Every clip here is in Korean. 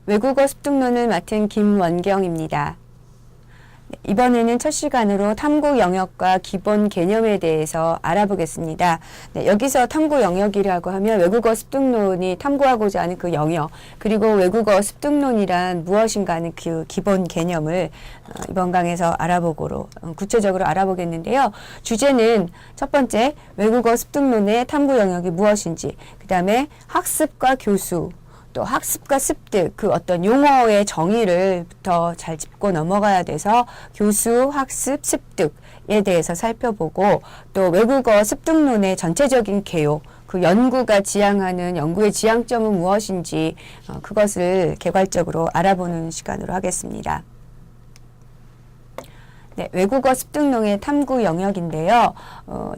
외국어 습득론을 맡은 김원경입니다. 이번에는 첫 시간으로 탐구 영역과 기본 개념에 대해서 알아보겠습니다. 네, 여기서 탐구 영역이라고 하면 외국어 습득론이 탐구하고자 하는 그 영역, 그리고 외국어 습득론이란 무엇인가 하는 그 기본 개념을 이번 강에서 구체적으로 알아보겠는데요. 주제는 첫 번째, 외국어 습득론의 탐구 영역이 무엇인지, 그 다음에 학습과 교수, 또 학습과 습득, 그 어떤 용어의 정의를부터 잘 짚고 넘어가야 돼서 교수, 학습, 습득에 대해서 살펴보고, 또 외국어 습득론의 전체적인 개요, 그 연구가 지향하는 연구의 지향점은 무엇인지 그것을 개괄적으로 알아보는 시간으로 하겠습니다. 네, 외국어 습득론의 탐구 영역인데요.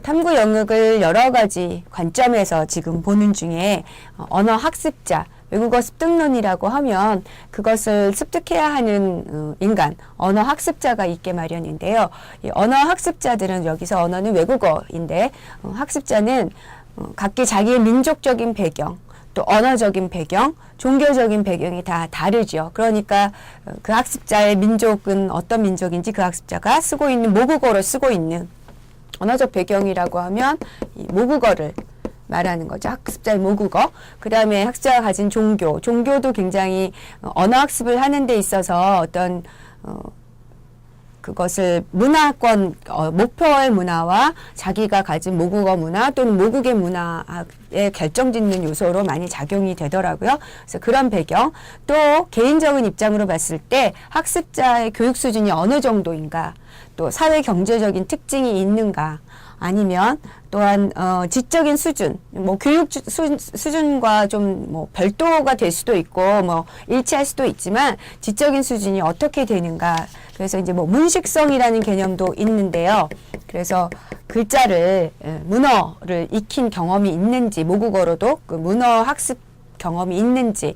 탐구 영역을 여러 가지 관점에서 지금 보는 중에 언어 학습자, 외국어 습득론이라고 하면 그것을 습득해야 하는 인간, 언어 학습자가 있게 마련인데요. 이 언어 학습자들은 여기서 언어는 외국어인데 학습자는 각기 자기의 민족적인 배경, 또 언어적인 배경, 종교적인 배경이 다 다르죠. 그러니까 그 학습자의 민족은 어떤 민족인지 그 학습자가 쓰고 있는 모국어로 쓰고 있는 언어적 배경이라고 하면 이 모국어를 말하는 거죠. 학습자의 모국어. 그 다음에 학습자가 가진 종교도 굉장히 언어 학습을 하는 데 있어서 어떤 그것을 문화권, 목표의 문화와 자기가 가진 모국어 문화 또는 모국의 문화에 결정짓는 요소로 많이 작용이 되더라고요. 그래서 그런 배경, 또 개인적인 입장으로 봤을 때 학습자의 교육 수준이 어느 정도인가, 또 사회 경제적인 특징이 있는가, 아니면 또한 지적인 수준, 뭐 교육 수준과 좀 뭐 별도가 될 수도 있고 뭐 일치할 수도 있지만 지적인 수준이 어떻게 되는가. 그래서 이제 뭐 문식성이라는 개념도 있는데요. 그래서 글자를 문어를 익힌 경험이 있는지, 모국어로도 그 문어 학습 경험이 있는지.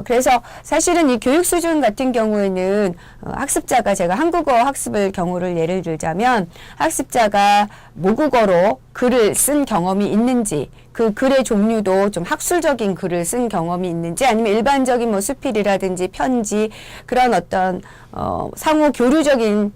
그래서 사실은 이 교육 수준 같은 경우에는 학습자가, 제가 한국어 학습을 경우를 예를 들자면 학습자가 모국어로 글을 쓴 경험이 있는지, 그 글의 종류도 좀 학술적인 글을 쓴 경험이 있는지, 아니면 일반적인 뭐 수필이라든지 편지, 그런 어떤 상호 교류적인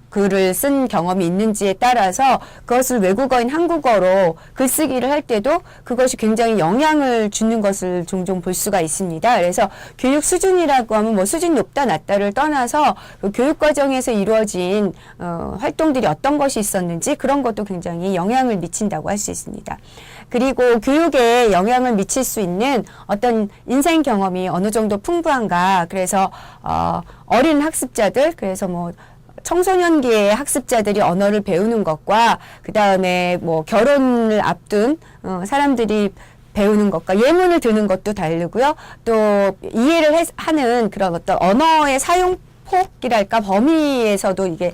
글을 쓴 경험이 있는지에 따라서 그것을 외국어인 한국어로 글쓰기를 할 때도 그것이 굉장히 영향을 주는 것을 종종 볼 수가 있습니다. 그래서 교육 수준이라고 하면 뭐 수준 높다 낮다를 떠나서 그 교육 과정에서 이루어진 활동들이 어떤 것이 있었는지 그런 것도 굉장히 영향을 미친다고 할 수 있습니다. 그리고 교육에 영향을 미칠 수 있는 어떤 인생 경험이 어느 정도 풍부한가. 그래서 어린 학습자들, 그래서 뭐 청소년기의 학습자들이 언어를 배우는 것과 그 다음에 뭐 결혼을 앞둔 사람들이 배우는 것과 예문을 드는 것도 다르고요. 또 이해를 하는 그런 어떤 언어의 사용폭이랄까 범위에서도 이게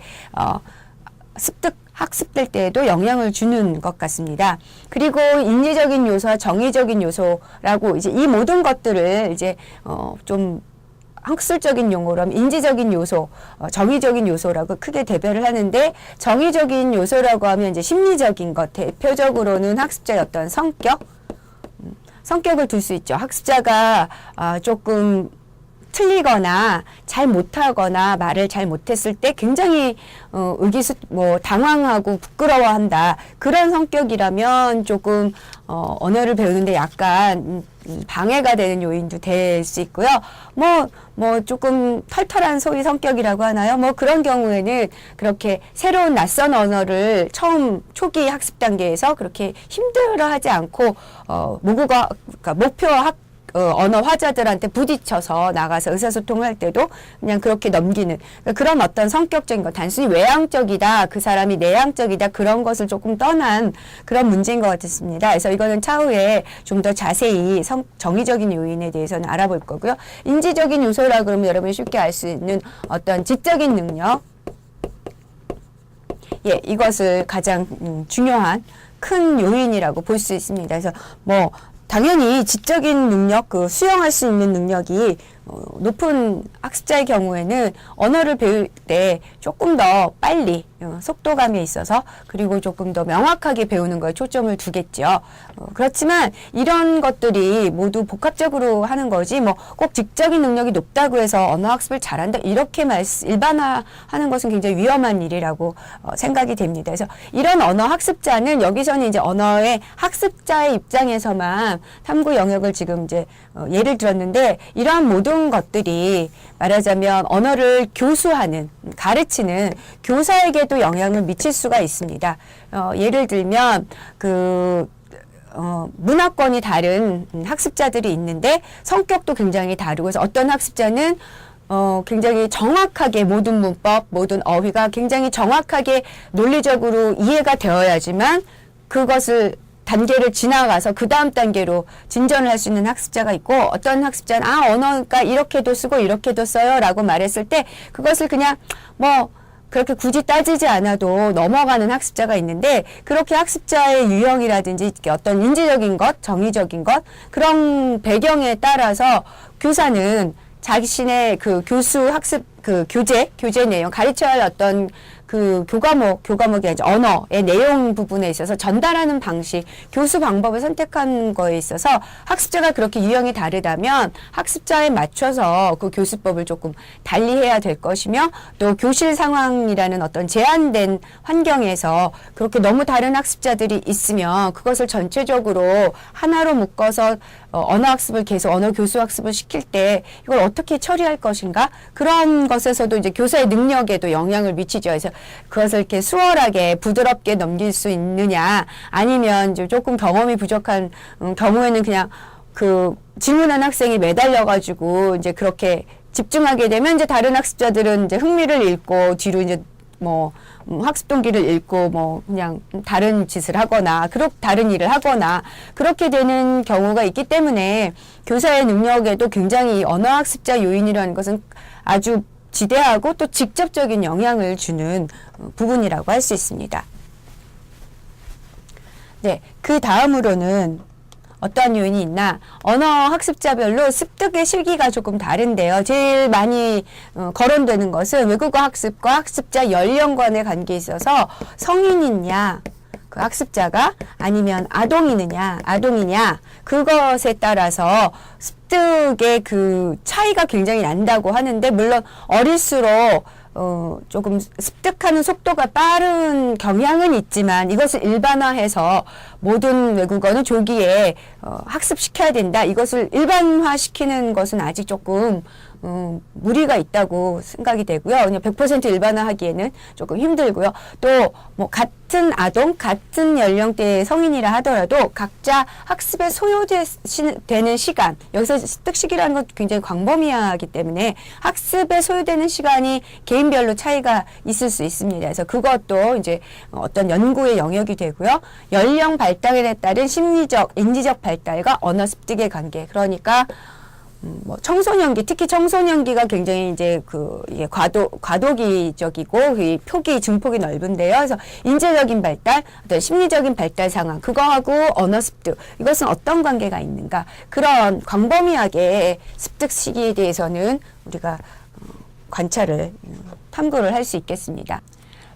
학습될 때에도 영향을 주는 것 같습니다. 그리고 인지적인 요소와 정의적인 요소라고 이제 이 모든 것들을 이제 좀 학술적인 용어로 하면 인지적인 요소, 정의적인 요소라고 크게 대별을 하는데, 정의적인 요소라고 하면 이제 심리적인 것, 대표적으로는 학습자의 어떤 성격을 둘 수 있죠. 학습자가 조금 틀리거나 잘 못하거나 말을 잘 못했을 때 굉장히 당황하고 부끄러워한다. 그런 성격이라면 조금 언어를 배우는데 약간 방해가 되는 요인도 될 수 있고요. 뭐 조금 털털한 소위 성격이라고 하나요? 뭐 그런 경우에는 그렇게 새로운 낯선 언어를 초기 학습 단계에서 그렇게 힘들어하지 않고 모국어, 그러니까 목표 언어 화자들한테 부딪혀서 나가서 의사소통을 할 때도 그냥 그렇게 넘기는 그런 어떤 성격적인 것, 단순히 외향적이다, 그 사람이 내향적이다, 그런 것을 조금 떠난 그런 문제인 것 같습니다. 그래서 이거는 차후에 좀 더 자세히 정의적인 요인에 대해서는 알아볼 거고요. 인지적인 요소라 그러면 여러분이 쉽게 알 수 있는 어떤 지적인 능력, 이것을 가장 중요한 큰 요인이라고 볼 수 있습니다. 그래서 뭐 당연히 지적인 능력, 수용할 수 있는 능력이 높은 학습자의 경우에는 언어를 배울 때 조금 더 빨리 속도감에 있어서 그리고 조금 더 명확하게 배우는 거에 초점을 두겠죠. 그렇지만 이런 것들이 모두 복합적으로 하는 거지 뭐 꼭 직접적인 능력이 높다고 해서 언어 학습을 잘한다 이렇게 일반화하는 것은 굉장히 위험한 일이라고 생각이 됩니다. 그래서 이런 언어 학습자는 여기서는 이제 언어의 학습자의 입장에서만 탐구 영역을 지금 이제 예를 들었는데 이러한 모든 것들이 말하자면 언어를 교수하는 가르치는 교사에게도 영향을 미칠 수가 있습니다. 예를 들면 문화권이 다른 학습자들이 있는데 성격도 굉장히 다르고 그래서 어떤 학습자는 굉장히 정확하게 모든 문법, 모든 어휘가 굉장히 정확하게 논리적으로 이해가 되어야지만 그것을 단계를 지나가서 그 다음 단계로 진전을 할 수 있는 학습자가 있고 어떤 학습자는 언어가 이렇게도 쓰고 이렇게도 써요 라고 말했을 때 그것을 그냥 뭐 그렇게 굳이 따지지 않아도 넘어가는 학습자가 있는데 그렇게 학습자의 유형이라든지 어떤 인지적인 것, 정의적인 것 그런 배경에 따라서 교사는 자신의 그 교수 학습 그 교재 내용 가르쳐야 할 어떤 그 교과목이 아니죠. 언어의 내용 부분에 있어서 전달하는 방식, 교수 방법을 선택하는 거에 있어서 학습자가 그렇게 유형이 다르다면 학습자에 맞춰서 그 교수법을 조금 달리해야 될 것이며 또 교실 상황이라는 어떤 제한된 환경에서 그렇게 너무 다른 학습자들이 있으면 그것을 전체적으로 하나로 묶어서 언어 학습을 계속 언어 교수 학습을 시킬 때 이걸 어떻게 처리할 것인가 그런 것에서도 이제 교사의 능력에도 영향을 미치죠. 그래서 그것을 이렇게 수월하게 부드럽게 넘길 수 있느냐 아니면 이제 조금 경험이 부족한 경우에는 그냥 그 질문한 학생이 매달려 가지고 이제 그렇게 집중하게 되면 이제 다른 학습자들은 이제 흥미를 잃고 뒤로 이제 뭐 학습 동기를 잃고 뭐 그냥 다른 짓을 하거나 다른 일을 하거나 그렇게 되는 경우가 있기 때문에 교사의 능력에도 굉장히 언어 학습자 요인이라는 것은 아주 지대하고 또 직접적인 영향을 주는 부분이라고 할 수 있습니다. 네, 그 다음으로는 어떤 요인이 있나? 언어 학습자별로 습득의 시기가 조금 다른데요. 제일 많이 거론되는 것은 외국어 학습과 학습자 연령간의 관계에 있어서 성인이냐, 그 학습자가 아니면 아동이냐, 그것에 따라서 습득의 그 차이가 굉장히 난다고 하는데, 물론 어릴수록 조금 습득하는 속도가 빠른 경향은 있지만 이것을 일반화해서 모든 외국어는 조기에 학습시켜야 된다. 이것을 일반화시키는 것은 아직 조금 무리가 있다고 생각이 되고요. 그냥 100% 일반화하기에는 조금 힘들고요. 또 뭐 같은 아동, 같은 연령대의 성인이라 하더라도 각자 학습에 소요되는 시간, 여기서 습득 시기라는 건 굉장히 광범위하기 때문에 학습에 소요되는 시간이 개인별로 차이가 있을 수 있습니다. 그래서 그것도 이제 어떤 연구의 영역이 되고요. 연령 발달에 따른 심리적, 인지적 발달과 언어 습득의 관계. 그러니까 뭐 청소년기, 특히 청소년기가 굉장히 이제 이게 과도기적이고 그 폭이 증폭이 넓은데요. 그래서 인재적인 발달, 어떤 심리적인 발달 상황, 그거하고 언어 습득, 이것은 어떤 관계가 있는가? 그런 광범위하게 습득 시기에 대해서는 우리가 탐구를 할 수 있겠습니다.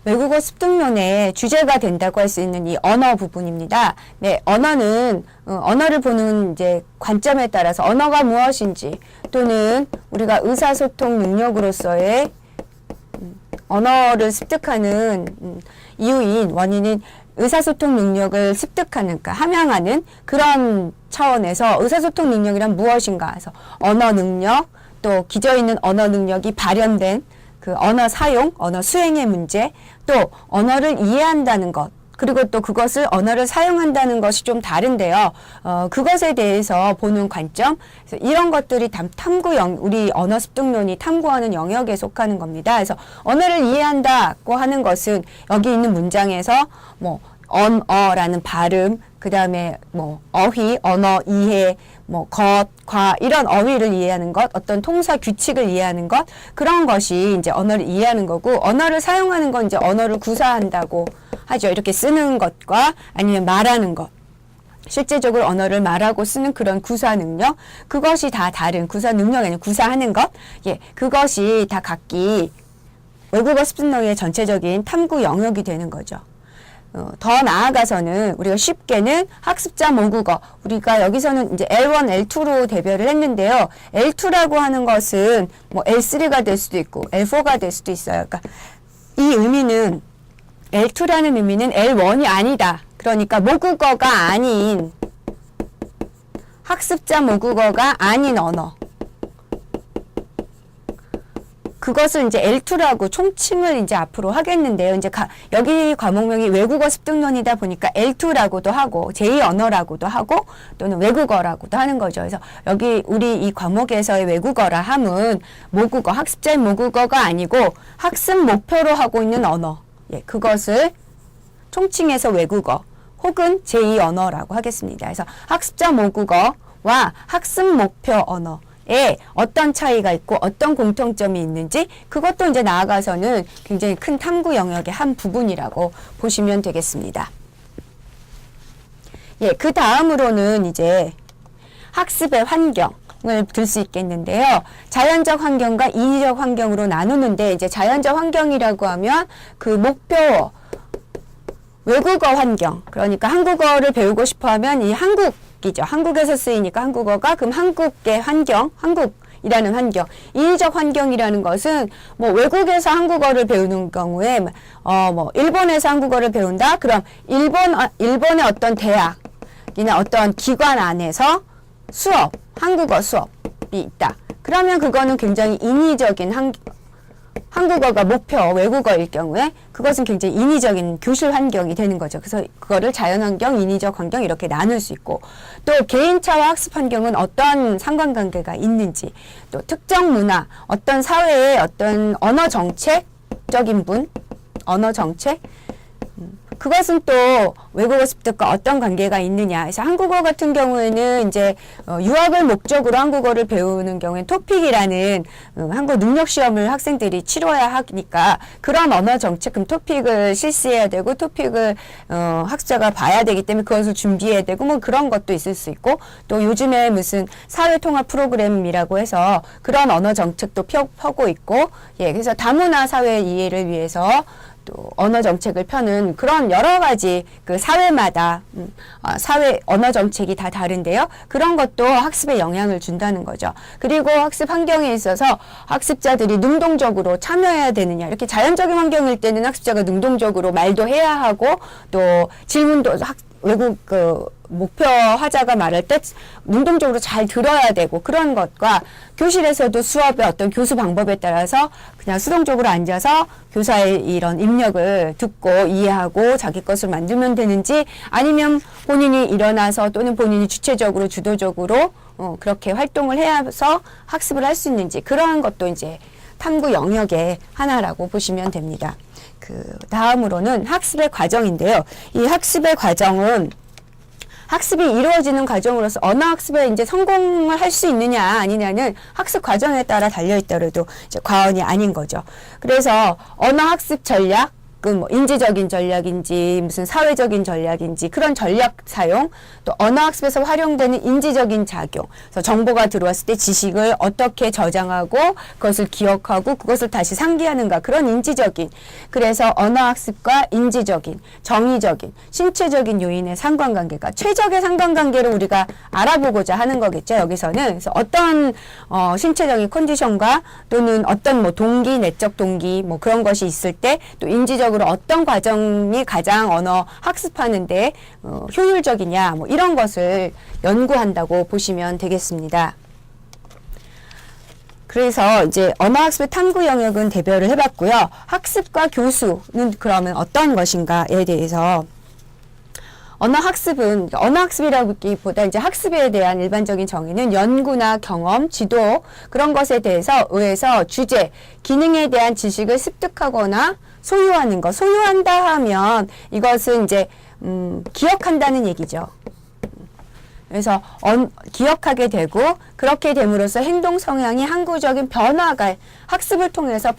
외국어 습득론의 주제가 된다고 할 수 있는 이 언어 부분입니다. 네, 언어는 언어를 보는 이제 관점에 따라서 언어가 무엇인지 또는 우리가 의사소통 능력으로서의 언어를 습득하는 이유인 원인인 의사소통 능력을 습득하는, 그러니까 함양하는 그런 차원에서 의사소통 능력이란 무엇인가 해서 언어 능력, 또 기저있는 언어 능력이 발현된 그 언어 사용, 언어 수행의 문제, 또 언어를 이해한다는 것, 그리고 또 그것을 언어를 사용한다는 것이 좀 다른데요. 그것에 대해서 보는 관점, 그래서 이런 것들이 우리 언어 습득론이 탐구하는 영역에 속하는 겁니다. 그래서 언어를 이해한다고 하는 것은 여기 있는 문장에서 뭐 언어라는 발음, 그 다음에 뭐 어휘, 언어 이해, 뭐 것, 과 이런 어휘를 이해하는 것, 어떤 통사 규칙을 이해하는 것, 그런 것이 이제 언어를 이해하는 거고, 언어를 사용하는 건 이제 언어를 구사한다고 하죠. 이렇게 쓰는 것과 아니면 말하는 것. 실제적으로 언어를 말하고 쓰는 그런 구사 능력, 그것이 다 다른 구사 능력이 아니라 구사하는 것, 예, 그것이 다 각기 외국어 습득력의 전체적인 탐구 영역이 되는 거죠. 더 나아가서는 우리가 쉽게는 학습자 모국어, 우리가 여기서는 이제 L1, L2로 대별을 했는데요. L2라고 하는 것은 뭐 L3가 될 수도 있고 L4가 될 수도 있어요. 그러니까 이 의미는 L2라는 의미는 L1이 아니다. 그러니까 모국어가 아닌 학습자 모국어가 아닌 언어. 그것을 이제 L2라고 총칭을 이제 앞으로 하겠는데요. 이제 여기 과목명이 외국어 습득론이다 보니까 L2라고도 하고 제2 언어라고도 하고 또는 외국어라고도 하는 거죠. 그래서 여기 우리 이 과목에서의 외국어라 함은 모국어, 학습자의 모국어가 아니고 학습 목표로 하고 있는 언어. 예, 그것을 총칭해서 외국어 혹은 제2 언어라고 하겠습니다. 그래서 학습자 모국어와 학습 목표 언어 어떤 차이가 있고 어떤 공통점이 있는지 그것도 이제 나아가서는 굉장히 큰 탐구 영역의 한 부분이라고 보시면 되겠습니다. 예, 그 다음으로는 이제 학습의 환경을 들 수 있겠는데요. 자연적 환경과 인위적 환경으로 나누는데 이제 자연적 환경이라고 하면 그 목표 외국어 환경, 그러니까 한국어를 배우고 싶어 하면 이 한국이죠. 한국에서 쓰이니까 한국어가 그럼 한국의 환경, 한국이라는 환경. 인위적 환경이라는 것은 뭐 외국에서 한국어를 배우는 경우에 뭐 일본에서 한국어를 배운다. 그럼 일본의 어떤 대학이나 어떤 기관 안에서 수업, 한국어 수업이 있다. 그러면 그거는 굉장히 인위적인 한국어가 목표 외국어일 경우에 그것은 굉장히 인위적인 교실 환경이 되는 거죠. 그래서 그거를 자연환경, 인위적 환경 이렇게 나눌 수 있고 또 개인차와 학습 환경은 어떤 상관관계가 있는지 또 특정 문화, 어떤 사회의 어떤 언어 정책적인 언어 정책 그것은 또 외국어 습득과 어떤 관계가 있느냐. 그래서 한국어 같은 경우에는 이제 유학을 목적으로 한국어를 배우는 경우에는 토픽이라는 한국 능력 시험을 학생들이 치러야 하니까 그런 언어 정책, 그럼 토픽을 실시해야 되고 토픽을 학습자가 봐야 되기 때문에 그것을 준비해야 되고 뭐 그런 것도 있을 수 있고 또 요즘에 무슨 사회 통합 프로그램이라고 해서 그런 언어 정책도 펴고 있고 예, 그래서 다문화 사회 이해를 위해서 또 언어 정책을 펴는 그런 여러 가지 그 사회마다 사회 언어 정책이 다 다른데요. 그런 것도 학습에 영향을 준다는 거죠. 그리고 학습 환경에 있어서 학습자들이 능동적으로 참여해야 되느냐. 이렇게 자연적인 환경일 때는 학습자가 능동적으로 말도 해야 하고 또 질문도 외국 목표하자가 말할 때 능동적으로 잘 들어야 되고 그런 것과 교실에서도 수업의 어떤 교수 방법에 따라서 그냥 수동적으로 앉아서 교사의 이런 입력을 듣고 이해하고 자기 것을 만들면 되는지 아니면 본인이 일어나서 또는 본인이 주체적으로 주도적으로 그렇게 활동을 해서 학습을 할 수 있는지 그러한 것도 이제 탐구 영역의 하나라고 보시면 됩니다. 그 다음으로는 학습의 과정인데요. 이 학습의 과정은 학습이 이루어지는 과정으로서 언어 학습에 이제 성공을 할 수 있느냐 아니냐는 학습 과정에 따라 달려있더라도 이제 과언이 아닌 거죠. 그래서 언어 학습 전략, 뭐 인지적인 전략인지 무슨 사회적인 전략인지 그런 전략 사용 또 언어 학습에서 활용되는 인지적인 작용 그래서 정보가 들어왔을 때 지식을 어떻게 저장하고 그것을 기억하고 그것을 다시 상기하는가 그런 인지적인 그래서 언어 학습과 인지적인 정의적인 신체적인 요인의 상관관계가 최적의 상관관계를 우리가 알아보고자 하는 거겠죠. 여기서는 그래서 어떤 신체적인 컨디션과 또는 어떤 뭐 동기 내적 동기 뭐 그런 것이 있을 때 또 인지적 어떤 과정이 가장 언어 학습하는데 효율적이냐 뭐 이런 것을 연구한다고 보시면 되겠습니다. 그래서 이제 언어학습의 탐구 영역은 대별을 해봤고요. 학습과 교수는 그러면 어떤 것인가에 대해서 언어학습이라기보다 이제 학습에 대한 일반적인 정의는 연구나 경험, 지도 그런 것에 대해서 의해서 주제, 기능에 대한 지식을 습득하거나 소유하는 것. 소유한다 하면 이것은 이제 기억한다는 얘기죠. 그래서 기억하게 되고 그렇게 됨으로써 행동 성향이 항구적인 변화가 학습을 통해서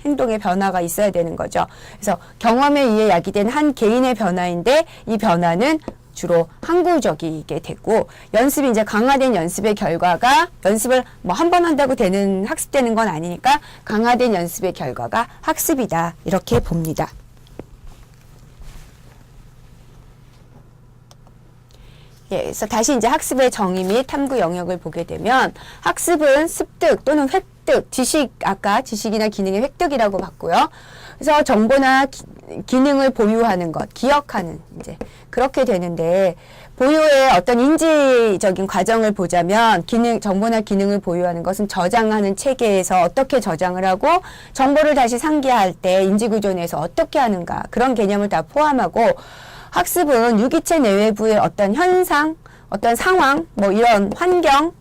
행동의 변화가 있어야 되는 거죠. 그래서 경험에 의해 야기된 한 개인의 변화인데 이 변화는 주로 항구적이게 되고, 연습이 이제 강화된 연습의 결과가, 연습을 뭐 한 번 한다고 학습되는 건 아니니까 강화된 연습의 결과가 학습이다, 이렇게 봅니다. 예, 그래서 다시 이제 학습의 정의 및 탐구 영역을 보게 되면, 학습은 습득 또는 획득, 아까 지식이나 기능의 획득이라고 봤고요. 그래서 정보나 기능을 보유하는 것, 기억하는, 이제 그렇게 되는데, 보유의 어떤 인지적인 과정을 보자면, 정보나 기능을 보유하는 것은 저장하는 체계에서 어떻게 저장을 하고, 정보를 다시 상기할 때 인지구조 내에서 어떻게 하는가, 그런 개념을 다 포함하고, 학습은 유기체 내외부의 어떤 현상, 어떤 상황, 뭐 이런 환경,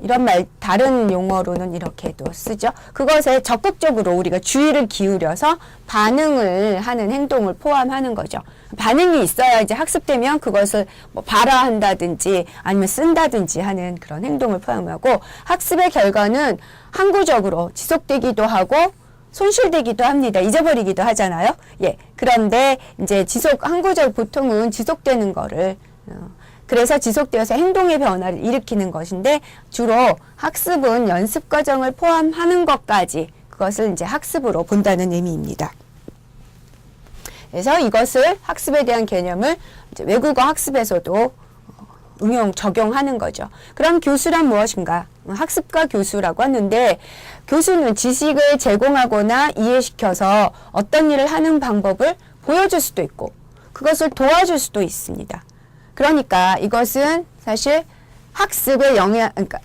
이런 다른 용어로는 이렇게도 쓰죠. 그것에 적극적으로 우리가 주의를 기울여서 반응을 하는 행동을 포함하는 거죠. 반응이 있어야 이제 학습되면 그것을 뭐 발화한다든지 아니면 쓴다든지 하는 그런 행동을 포함하고, 학습의 결과는 항구적으로 지속되기도 하고 손실되기도 합니다. 잊어버리기도 하잖아요. 예. 그런데 이제 보통은 지속되는 거를, 그래서 지속되어서 행동의 변화를 일으키는 것인데, 주로 학습은 연습 과정을 포함하는 것까지, 그것을 이제 학습으로 본다는 의미입니다. 그래서 이것을, 학습에 대한 개념을 이제 외국어 학습에서도 적용하는 거죠. 그럼 교수란 무엇인가? 학습과 교수라고 하는데, 교수는 지식을 제공하거나 이해시켜서 어떤 일을 하는 방법을 보여줄 수도 있고, 그것을 도와줄 수도 있습니다. 그러니까 이것은 사실 그러니까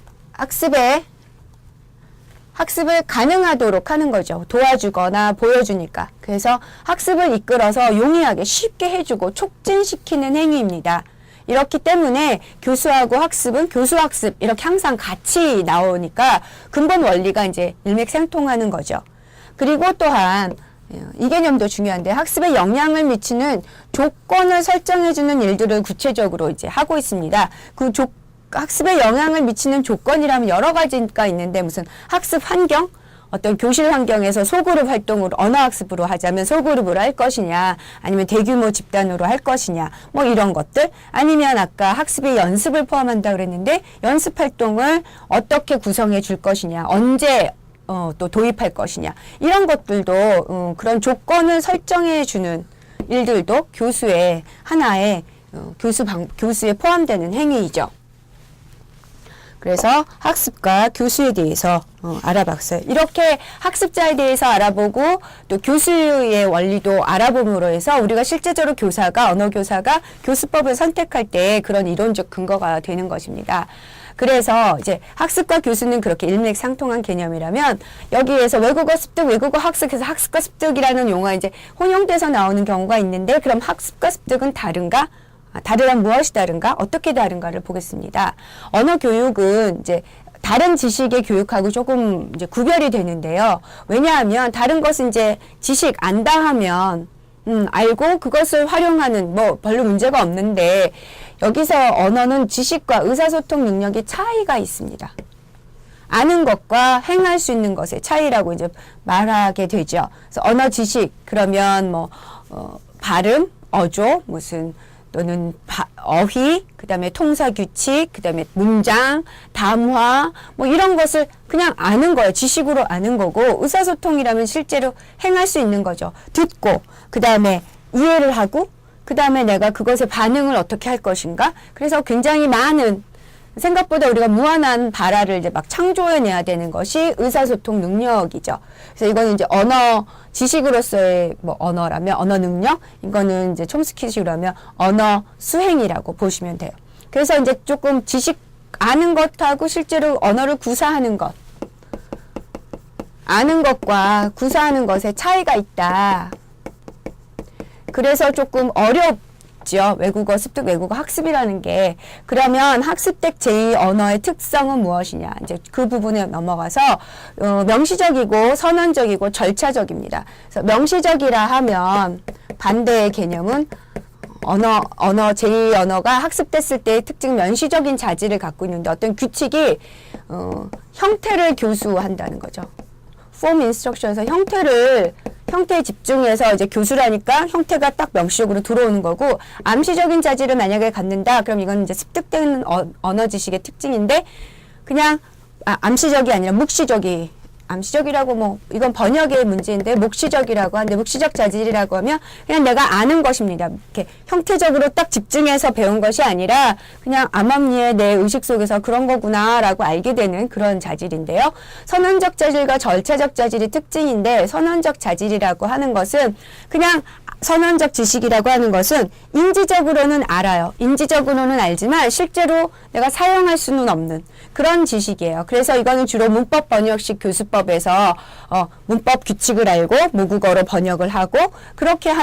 학습을 가능하도록 하는 거죠. 도와주거나 보여주니까. 그래서 학습을 이끌어서 용이하게 쉽게 해주고 촉진시키는 행위입니다. 이렇기 때문에 교수하고 학습은 교수학습 이렇게 항상 같이 나오니까 근본 원리가 이제 일맥상통하는 거죠. 그리고 또한 이 개념도 중요한데, 학습에 영향을 미치는 조건을 설정해주는 일들을 구체적으로 이제 하고 있습니다. 학습에 영향을 미치는 조건이라면 여러 가지가 있는데, 무슨 학습 환경? 어떤 교실 환경에서 소그룹 활동으로, 언어학습으로 하자면 소그룹으로 할 것이냐, 아니면 대규모 집단으로 할 것이냐, 뭐 이런 것들. 아니면 아까 학습의 연습을 포함한다고 그랬는데, 연습 활동을 어떻게 구성해 줄 것이냐, 언제 또 도입할 것이냐, 이런 것들도 그런 조건을 설정해 주는 일들도 교수의 하나의 교수에 포함되는 행위이죠. 그래서 학습과 교수에 대해서 알아봤어요. 이렇게 학습자에 대해서 알아보고 또 교수의 원리도 알아봄으로 해서 우리가 실제적으로 언어교사가 교수법을 선택할 때 그런 이론적 근거가 되는 것입니다. 그래서 이제 학습과 교수는 그렇게 일맥상통한 개념이라면, 여기에서 외국어 습득, 외국어 학습에서 학습과 습득이라는 용어가 이제 혼용돼서 나오는 경우가 있는데, 그럼 학습과 습득은 다른가? 다르면 무엇이 다른가? 어떻게 다른가를 보겠습니다. 언어 교육은 이제 다른 지식의 교육하고 조금 이제 구별이 되는데요. 왜냐하면 다른 것은 이제 지식 안다 하면 알고 그것을 활용하는 뭐 별로 문제가 없는데, 여기서 언어는 지식과 의사소통 능력의 차이가 있습니다. 아는 것과 행할 수 있는 것의 차이라고 이제 말하게 되죠. 그래서 언어 지식, 그러면 뭐 발음, 어조, 또는 어휘, 그 다음에 통사 규칙, 그 다음에 문장, 담화, 뭐 이런 것을 그냥 아는 거예요. 지식으로 아는 거고, 의사소통이라면 실제로 행할 수 있는 거죠. 듣고, 그 다음에 이해를 하고, 그 다음에 내가 그것에 반응을 어떻게 할 것인가. 그래서 굉장히 많은, 생각보다 우리가 무한한 발화를 이제 막 창조해내야 되는 것이 의사소통 능력이죠. 그래서 이거는 이제 언어 지식으로서의 언어라면 언어 능력, 이거는 이제 촘스키식으로 하면 언어 수행이라고 보시면 돼요. 그래서 이제 조금 지식 아는 것하고 실제로 언어를 구사하는 것, 아는 것과 구사하는 것에 차이가 있다. 그래서 조금 어렵죠. 외국어 습득, 외국어 학습이라는 게. 그러면 학습적 제2 언어의 특성은 무엇이냐. 이제 그 부분에 넘어가서 명시적이고 선언적이고 절차적입니다. 그래서 명시적이라 하면 반대의 개념은 제2 언어가 학습됐을 때의 특징, 명시적인 자질을 갖고 있는데 어떤 규칙이 형태를 교수한다는 거죠. form instruction에서 형태에 집중해서 이제 교수라니까 형태가 딱 명시적으로 들어오는 거고, 암시적인 자질을 만약에 갖는다, 그럼 이건 이제 습득된 언어 지식의 특징인데, 그냥 암시적이 아니라 암시적이라고 뭐 이건 번역의 문제인데 묵시적이라고 하는데, 묵시적 자질이라고 하면 그냥 내가 아는 것입니다. 이렇게 형태적으로 딱 집중해서 배운 것이 아니라 그냥 암암리에 내 의식 속에서 그런 거구나라고 알게 되는 그런 자질인데요. 선언적 자질과 절차적 자질이 특징인데, 선언적 자질이라고 하는 것은 그냥 선언적 지식이라고 하는 것은 인지적으로는 알아요. 인지적으로는 알지만 실제로 내가 사용할 수는 없는 그런 지식이에요. 그래서 이거는 주로 문법 번역식 교수법에서 문법 규칙을 알고 모국어로 번역을 하고 그렇게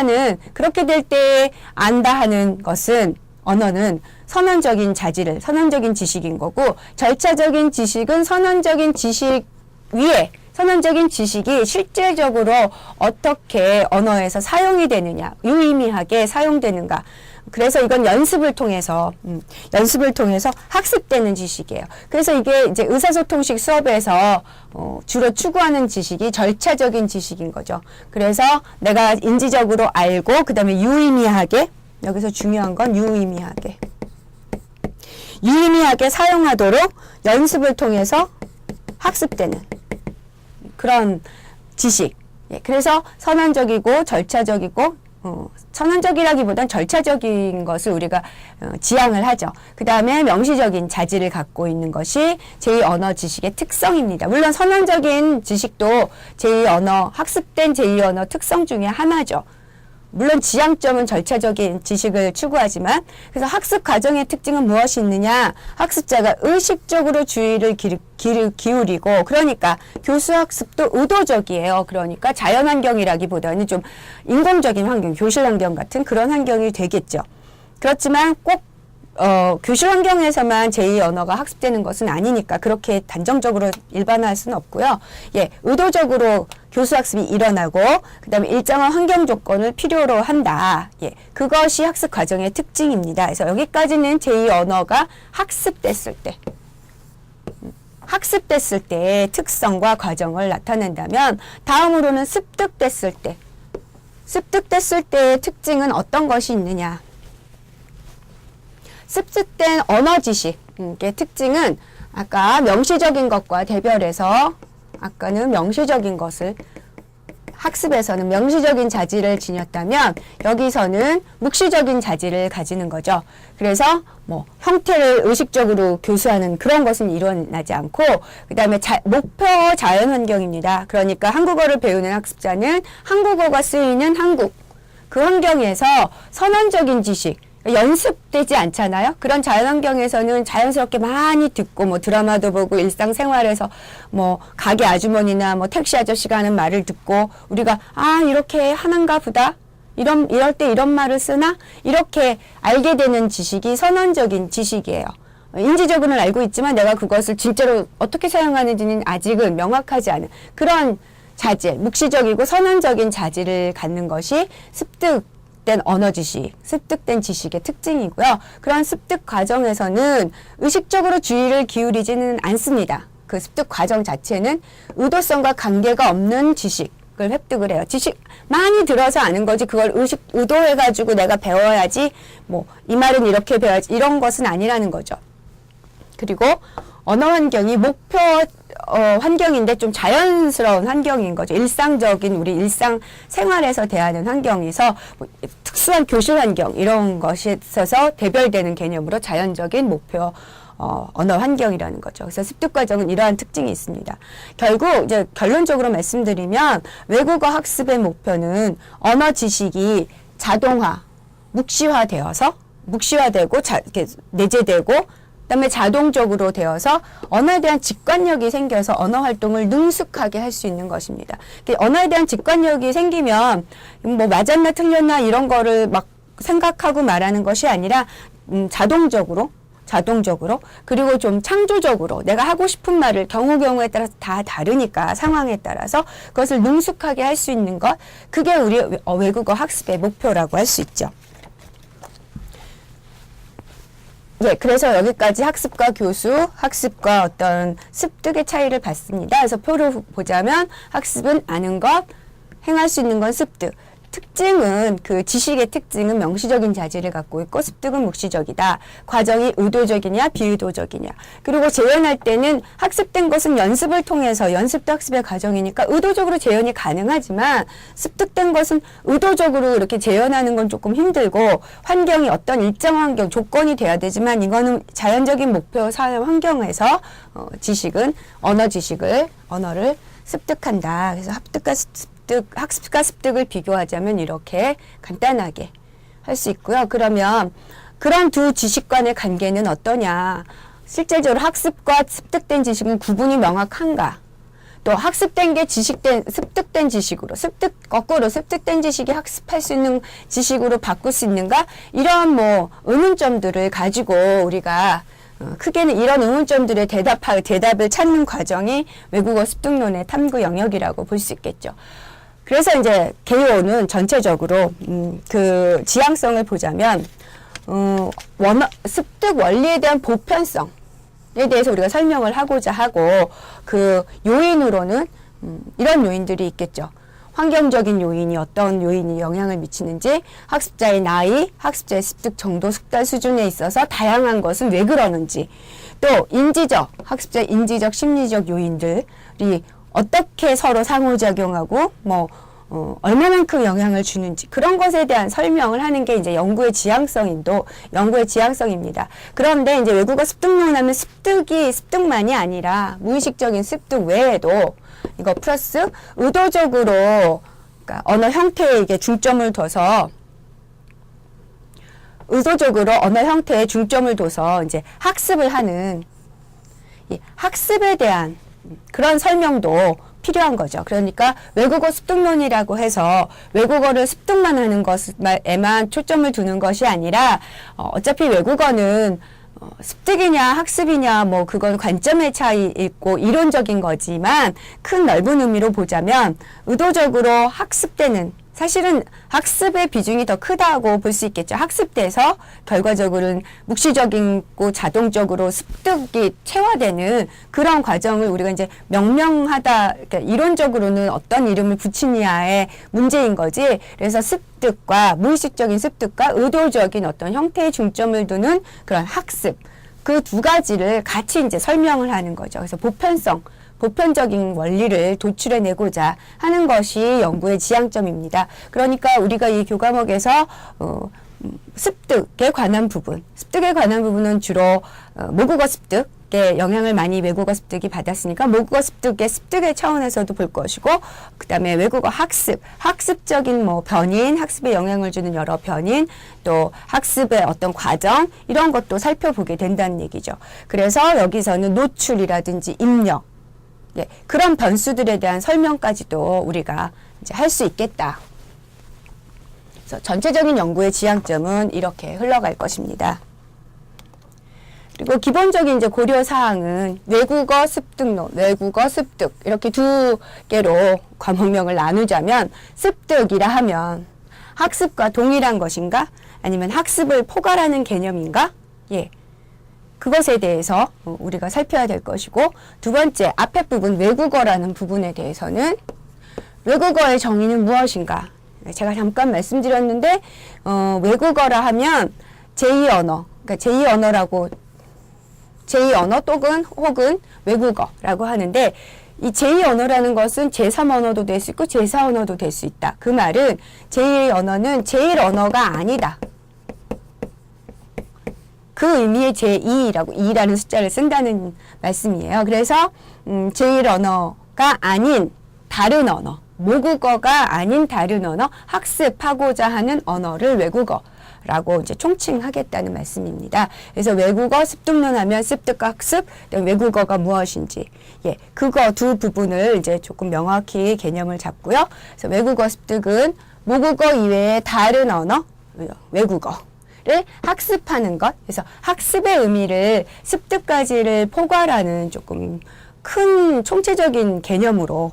될 때 안다 하는 것은, 언어는 선언적인 선언적인 지식인 거고, 절차적인 지식은 선언적인 지식이 실제적으로 어떻게 언어에서 사용이 되느냐, 유의미하게 사용되는가. 그래서 이건 연습을 통해서 학습되는 지식이에요. 그래서 이게 이제 의사소통식 수업에서 주로 추구하는 지식이 절차적인 지식인 거죠. 그래서 내가 인지적으로 알고, 그 다음에 유의미하게, 여기서 중요한 건 유의미하게 사용하도록 연습을 통해서 학습되는 그런 지식. 예, 그래서 선언적이고 절차적이고, 선언적이라기보단 절차적인 것을 우리가 지향을 하죠. 그 다음에 명시적인 자질을 갖고 있는 것이 제2언어 지식의 특성입니다. 물론 선언적인 지식도 학습된 제2언어 특성 중에 하나죠. 물론 지향점은 절차적인 지식을 추구하지만, 그래서 학습 과정의 특징은 무엇이 있느냐? 학습자가 의식적으로 주의를 기울이고, 그러니까 교수 학습도 의도적이에요. 그러니까 자연 환경이라기보다는 좀 인공적인 환경, 교실 환경 같은 그런 환경이 되겠죠. 그렇지만 꼭 교실 환경에서만 제2언어가 학습되는 것은 아니니까 그렇게 단정적으로 일반화할 수는 없고요. 예, 의도적으로 교수 학습이 일어나고, 그 다음에 일정한 환경 조건을 필요로 한다. 예, 그것이 학습 과정의 특징입니다. 그래서 여기까지는 제2언어가 학습됐을 때의 특성과 과정을 나타낸다면, 다음으로는 습득됐을 때의 특징은 어떤 것이 있느냐. 습득된 언어 지식의 특징은 아까 명시적인 것과 대별해서, 아까는 명시적인 것을, 학습에서는 명시적인 자질을 지녔다면 여기서는 묵시적인 자질을 가지는 거죠. 그래서 뭐 형태를 의식적으로 교수하는 그런 것은 일어나지 않고, 그 다음에 목표 자연 환경입니다. 그러니까 한국어를 배우는 학습자는 한국어가 쓰이는 그 환경에서 선언적인 지식, 연습되지 않잖아요. 그런 자연환경에서는 자연스럽게 많이 듣고, 뭐 드라마도 보고 일상생활에서 뭐 가게 아주머니나 뭐 택시 아저씨가 하는 말을 듣고 우리가 이렇게 하는가 보다, 이럴 때 이런 말을 쓰나, 이렇게 알게 되는 지식이 선언적인 지식이에요. 인지적으로는 알고 있지만 내가 그것을 진짜로 어떻게 사용하는지는 아직은 명확하지 않은 그런 자질, 묵시적이고 선언적인 자질을 갖는 것이 습득된 지식의 특징이고요. 그런 습득 과정에서는 의식적으로 주의를 기울이지는 않습니다. 그 습득 과정 자체는 의도성과 관계가 없는 지식을 획득을 해요. 지식 많이 들어서 아는 거지, 그걸 의도해가지고 내가 배워야지, 뭐 이 말은 이렇게 배워야지, 이런 것은 아니라는 거죠. 그리고 언어 환경이 목표 환경인데 좀 자연스러운 환경인 거죠. 일상적인 우리 일상 생활에서 대하는 환경에서 뭐 특수한 교실 환경 이런 것이 있어서 대별되는 개념으로 자연적인 목표 언어 환경이라는 거죠. 그래서 습득 과정은 이러한 특징이 있습니다. 결국 이제 결론적으로 말씀드리면 외국어 학습의 목표는 언어 지식이 자동화, 묵시화되고 이렇게 내재되고, 그다음에 자동적으로 되어서 언어에 대한 직관력이 생겨서 언어 활동을 능숙하게 할 수 있는 것입니다. 언어에 대한 직관력이 생기면 뭐 맞았나 틀렸나 이런 거를 막 생각하고 말하는 것이 아니라 자동적으로 그리고 좀 창조적으로 내가 하고 싶은 말을 경우에 따라서 다 다르니까 상황에 따라서 그것을 능숙하게 할 수 있는 것, 그게 우리 외국어 학습의 목표라고 할 수 있죠. 예, 그래서 여기까지 학습과 교수, 학습과 어떤 습득의 차이를 봤습니다. 그래서 표를 보자면 학습은 아는 것, 행할 수 있는 건 습득. 특징은 그 지식의 특징은 명시적인 자질을 갖고 있고 습득은 묵시적이다. 과정이 의도적이냐 비의도적이냐. 그리고 재현할 때는 학습된 것은 연습을 통해서 연습도 학습의 과정이니까 의도적으로 재현이 가능하지만 습득된 것은 의도적으로 이렇게 재현하는 건 조금 힘들고 환경이 어떤 일정 환경, 조건이 돼야 되지만 이거는 자연적인 목표 사회 환경에서 지식은 언어를 습득한다. 그래서 학습과 습득을 비교하자면 이렇게 간단하게 할 수 있고요. 그러면 그런 두 지식 간의 관계는 어떠냐? 실제적으로 학습과 습득된 지식은 구분이 명확한가? 또 학습된 게 습득된 지식으로, 거꾸로 습득된 지식이 학습할 수 있는 지식으로 바꿀 수 있는가? 이런 의문점들을 가지고 우리가 크게는 이런 의문점들의 대답을 찾는 과정이 외국어 습득론의 탐구 영역이라고 볼 수 있겠죠. 그래서 이제 개요는 전체적으로 그 지향성을 보자면 습득 원리에 대한 보편성에 대해서 우리가 설명을 하고자 하고 그 요인으로는 이런 요인들이 있겠죠. 환경적인 요인이 어떤 요인이 영향을 미치는지, 학습자의 나이, 학습자의 습득 정도, 숙달 수준에 있어서 다양한 것은 왜 그러는지, 또 학습자의 인지적, 심리적 요인들이 어떻게 서로 상호작용하고 얼마만큼 영향을 주는지 그런 것에 대한 설명을 하는 게 이제 연구의 지향성입니다. 그런데 이제 외국어 습득론 하면 습득만이 아니라 무의식적인 습득 외에도 이거 플러스 의도적으로 그러니까 언어 형태에 이게 중점을 둬서 이제 학습을 하는 이 학습에 대한 그런 설명도 필요한 거죠. 그러니까 외국어 습득론이라고 해서 외국어를 습득만 하는 것에만 초점을 두는 것이 아니라 어차피 외국어는 습득이냐 학습이냐 그건 관점의 차이 있고 이론적인 거지만 큰 넓은 의미로 보자면 의도적으로 학습되는 사실은 학습의 비중이 더 크다고 볼 수 있겠죠. 학습돼서 결과적으로는 묵시적이고 자동적으로 습득이 체화되는 그런 과정을 우리가 이제 명명하다, 그러니까 이론적으로는 어떤 이름을 붙이냐의 문제인 거지. 그래서 습득과 무의식적인 습득과 의도적인 어떤 형태에 중점을 두는 그런 학습, 그 두 가지를 같이 이제 설명을 하는 거죠. 그래서 보편적인 원리를 도출해내고자 하는 것이 연구의 지향점입니다. 그러니까 우리가 이 교과목에서 습득에 관한 부분은 주로 모국어 습득에 영향을 많이 외국어 습득이 받았으니까 모국어 습득의 차원에서도 볼 것이고, 그 다음에 외국어 학습적인 변인, 학습에 영향을 주는 여러 변인, 또 학습의 어떤 과정, 이런 것도 살펴보게 된다는 얘기죠. 그래서 여기서는 노출이라든지 입력, 그런 변수들에 대한 설명까지도 우리가 이제 할 수 있겠다. 그래서 전체적인 연구의 지향점은 이렇게 흘러갈 것입니다. 그리고 기본적인 이제 고려 사항은 외국어 습득론, 외국어 습득 이렇게 두 개로 과목명을 나누자면 습득이라 하면 학습과 동일한 것인가? 아니면 학습을 포괄하는 개념인가? 그것에 대해서 우리가 살펴야 될 것이고, 두 번째 앞에 부분 외국어라는 부분에 대해서는 외국어의 정의는 무엇인가? 제가 잠깐 말씀드렸는데 외국어라 하면 제2언어, 그러니까 제2언어 혹은 외국어라고 하는데, 이 제2언어라는 것은 제3언어도 될 수 있고 제4언어도 될 수 있다. 그 말은 제2언어는 제1언어가 아니다. 그 의미의 제2라는 숫자를 쓴다는 말씀이에요. 그래서 제1언어가 아닌 다른 언어, 모국어가 아닌 다른 언어, 학습하고자 하는 언어를 외국어라고 이제 총칭하겠다는 말씀입니다. 그래서 외국어 습득론 하면 습득과 학습, 외국어가 무엇인지, 그거 두 부분을 이제 조금 명확히 개념을 잡고요. 그래서 외국어 습득은 모국어 이외의 다른 언어, 외국어 를 학습하는 것. 그래서 학습의 의미를 습득까지를 포괄하는 조금 큰 총체적인 개념으로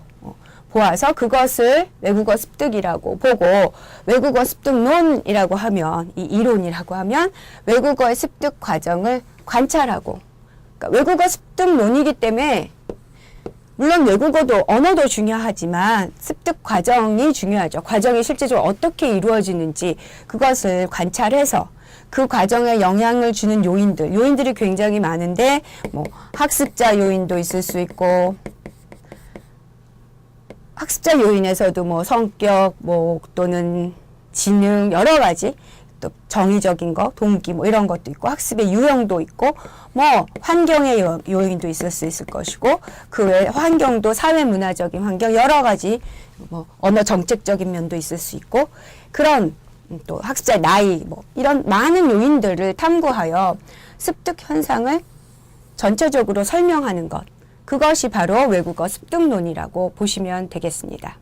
보아서 그것을 외국어 습득이라고 보고 외국어 습득론이라고 하면 이 이론이라고 하면 외국어의 습득 과정을 관찰하고 그러니까 외국어 습득론이기 때문에 물론 외국어도 언어도 중요하지만 습득 과정이 중요하죠. 과정이 실제적으로 어떻게 이루어지는지 그것을 관찰해서 그 과정에 영향을 주는 요인들이 굉장히 많은데 뭐 학습자 요인도 있을 수 있고 학습자 요인에서도 뭐 성격 뭐 또는 지능 여러 가지 또 정의적인 거, 동기 뭐 이런 것도 있고 학습의 유형도 있고 뭐 환경의 요인도 있을 수 있을 것이고 그 외 환경도 사회 문화적인 환경 여러 가지 뭐 언어 정책적인 면도 있을 수 있고 그런 또 학습자의 나이 뭐 이런 많은 요인들을 탐구하여 습득 현상을 전체적으로 설명하는 것 그것이 바로 외국어 습득론이라고 보시면 되겠습니다.